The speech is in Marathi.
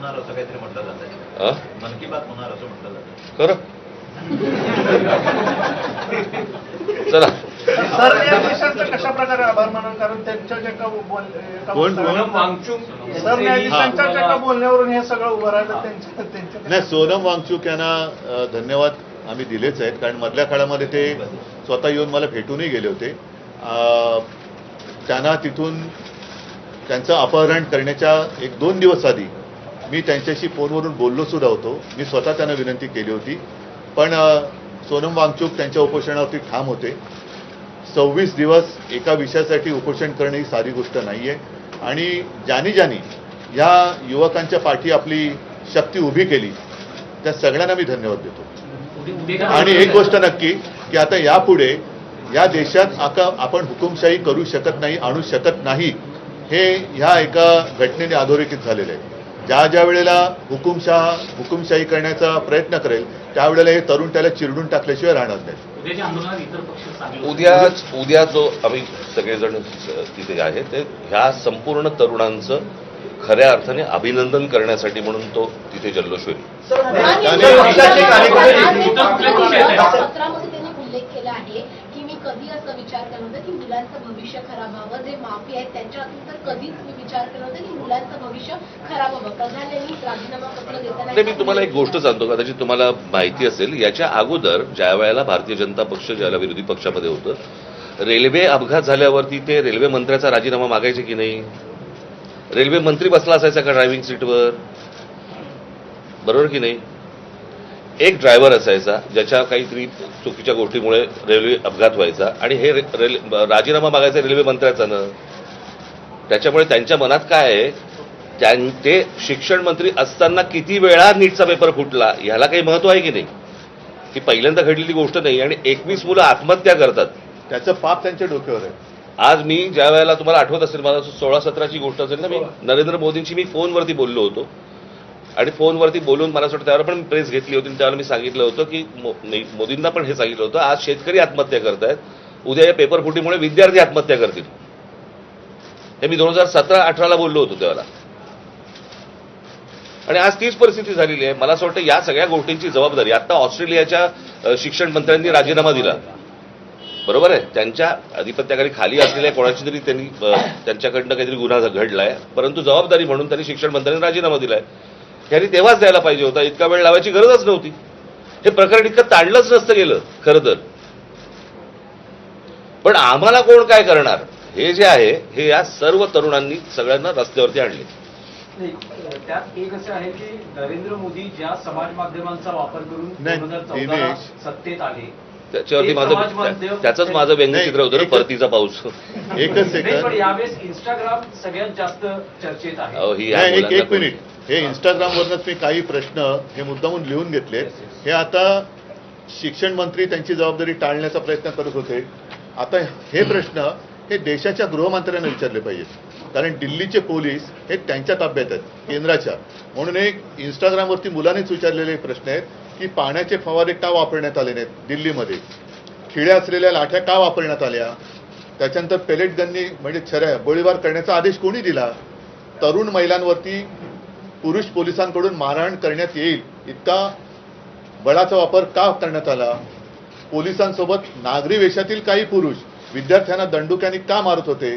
होणार असं काहीतरी म्हटलं जातं, मन की बात होणार असं म्हटलं जातं खरं. चला सर, या देशांचं कशा प्रकारे आभार मानाल, कारण त्यांच्या जे का सर न्यायाधीशांच्या जे का बोलण्यावरून हे सगळं उभं राहिलं त्यांच्या नाही, सोनम वांगचूक यांना धन्यवाद आम्ही दिलेच आहेत, कारण मधल्या काळामध्ये ते स्वतः येऊन मला भेटूनही गेले होते. त्यांना तिथून त्यांचं अपहरण करण्याच्या 1-2 दिवस आधी मी त्यांच्याशी फोनवरून बोललो सुद्धा होतो. मी स्वतः त्यांना विनंती केली होती, पण सोनम वांगचूक त्यांच्या उपोषणावरती ठाम होते. 26 दिवस एका विषयासाठी उपोषण करणे ही साधी गोष्ट नाही आहे, आणि ज्यांनी या युवकांच्या पाठी आपली शक्ती उभी केली त्या सगळ्यांना मी धन्यवाद देतो. आणि एक गोष्ट नक्की की आता यापुढे या देशात आपण हुकुमशाही करू शकत नाही, आणू शकत नाही, हे ह्या एका घटनेने अधोरेखित झालेलं आहे. ज्या वेळेला हुकुमशाही करण्याचा प्रयत्न करेल त्यावेळेला हे तरुण त्याला चिरडून टाकल्याशिवाय राहणार नाही. उद्या जो आम्ही सगळेजण तिथे आहे ते ह्या संपूर्ण तरुणांचं खऱ्या अर्थाने अभिनंदन करण्यासाठी म्हणून तो तिथे जल्लोष होईल. उल्लेख केला आहे की मी कधी असं विचार केला होता की मुलांचं भविष्य खराब व्हावं, जे माफी आहेत त्यांच्या हातून तर कधीच मी विचार केला होता की मुलांचं भविष्य खराब व्हावं. प्रधान यांनी राजीनामा पत्र देताना मी तुम्हाला एक गोष्ट सांगतो, कदाचित तुम्हाला माहिती असेल, याच्या अगोदर ज्या वेळेला भारतीय जनता पक्ष ज्याला विरोधी पक्षामध्ये होतं, रेल्वे अपघात झाल्यावरती ते रेल्वे मंत्र्याचा राजीनामा मागायचे की नाही? रेल्वे मंत्री बसला असायचा का ड्रायव्हिंग सीटवर? बरोबर की नाही? एक ड्रायव्हर असायचा ज्याच्या काहीतरी चुकीच्या गोष्टीमुळे रेल्वे अपघात व्हायचा, आणि हे राजीनामा मागायचा रेल्वे मंत्र्याचं. त्याच्यामुळे त्यांच्या मनात काय आहे, ते शिक्षण मंत्री असताना किती वेळा नीटचा पेपर फुटला ह्याला काही महत्व आहे की नाही? ही पहिल्यांदा घडलेली गोष्ट नाही, आणि 21 मुलं आत्महत्या करतात, त्याचं पाप त्यांच्या डोक्यावर आहे. आज मी ज्या वेळेला तुम्हाला आठवत असेल, मला 16-17ची गोष्ट असेल ना, मी नरेंद्र मोदींची मी फोनवरती बोललो होतो, आणि फोनवरती बोलून मला असं वाटतं त्यावर पण प्रेस घेतली होती. त्यावेळेला मी सांगितलं होतं की मोदींना पण हे सांगितलं होतं, आज शेतकरी आत्महत्या करतायत, उद्या या पेपर फुटीमुळे विद्यार्थी आत्महत्या करतील. हे मी 2017-18ला बोललो होतो त्यावेळेला, आणि आज तीच परिस्थिती झालेली आहे. मला असं वाटतं या सगळ्या गोष्टींची जबाबदारी आता ऑस्ट्रेलियाच्या शिक्षण मंत्र्यांनी राजीनामा दिला, बरोबर आहे, त्यांच्या अधिपत्याखाली खाली असलेल्या कोणाची तरी त्यांनी त्यांच्याकडनं काहीतरी गुन्हा घडलाय, परंतु जबाबदारी म्हणून त्यांनी शिक्षण मंत्र्यांनी राजीनामा दिलाय. यांनी तेव्हाच द्यायला पाहिजे होता, इतका वेळ लावायची गरजच नव्हती. हे प्रकरण इतकं ताणलंच नसतं गेलं खरं तर. पण आम्हाला कोण काय करणार हे जे आहे हे या सर्व तरुणांनी सगळ्यांना रस्त्यावरती आणले. त्यात एक असं आहे की नरेंद्र मोदी ज्या समाज माध्यमांचा वापर करून 2014 सत्तेत आले, त्याच्यावरती त्याचंच माझं व्यंगचित्र होतं ना, परतीचा पाऊस. एकच सेकंड, पण यावेळेस इंस्टाग्राम सगळ्यात जास्त चर्चेत आहे. एक मिनिट, हे इंस्टाग्रामवरनच मी काही प्रश्न हे मुद्दामून लिहून घेतले. हे आता शिक्षण मंत्री त्यांची जबाबदारी टाळण्याचा प्रयत्न करत होते. आता हे प्रश्न हे देशाच्या गृहमंत्र्यांना विचारले पाहिजेत, कारण दिल्लीचे पोलीस हे त्यांच्या ताब्यात आहेत, केंद्राच्या. म्हणून एक इंस्टाग्रामवरती मुलांनीच विचारलेले प्रश्न आहेत की पाण्याचे फवारे का वापरण्यात आले नाहीत दिल्लीमध्ये, खिळ्या असलेल्या लाठ्या का वापरण्यात आल्या, त्याच्यानंतर पेलेट गननी म्हणजे छऱ्या गोळीबार करण्याचा आदेश कोणी दिला, तरुण महिलांवरती पुरुष पोलिसांकडून मारहाण करण्यात येईल इतका बळाचा वापर का करण्यात आला, पोलिसांसोबत नागरी वेशातील काही पुरुष विद्यार्थ्यांना दंडुक्याने का मारत होते,